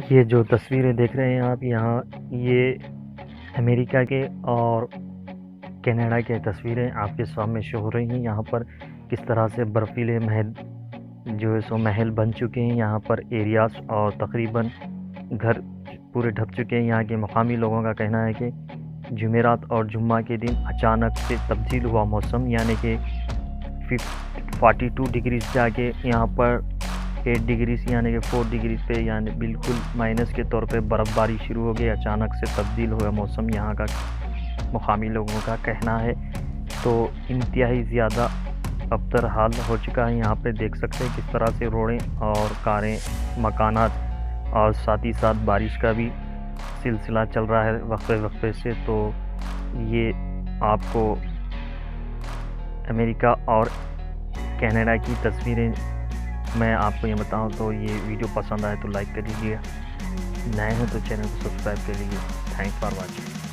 ये जो तस्वीरें देख रहे हैं आप यहाँ, ये अमेरिका के और कनाडा के तस्वीरें आपके सामने शो हो रही हैं। यहाँ पर किस तरह से बर्फीले महल जो है सो महल बन चुके हैं। यहाँ पर एरियाज और तकरीबन घर पूरे ढक चुके हैं। यहाँ के मकामी लोगों का कहना है कि जुमेरात और जुम्मा के दिन अचानक से तब्दील हुआ मौसम, यानी कि 42 डिग्रीज जाके यहाँ पर 8 डिग्रीज यानी कि 4 डिग्रीज पे यानी बिल्कुल माइनस के तौर पे बर्फ़बारी शुरू हो गई। अचानक से तब्दील हुआ मौसम, यहाँ का मुकामी लोगों का कहना है। तो इंतहाई ज़्यादा अबतर हाल हो चुका है। यहाँ पे देख सकते हैं किस तरह से रोडें और कारें, मकानात और साथ ही साथ बारिश का भी सिलसिला चल रहा है वक्फे से। तो ये आपको अमेरिका और कनाडा की तस्वीरें मैं आपको ये बताऊं। तो ये वीडियो पसंद आए तो लाइक कर लीजिए, नए हैं तो चैनल को सब्सक्राइब कर लीजिए। Thanks for watching.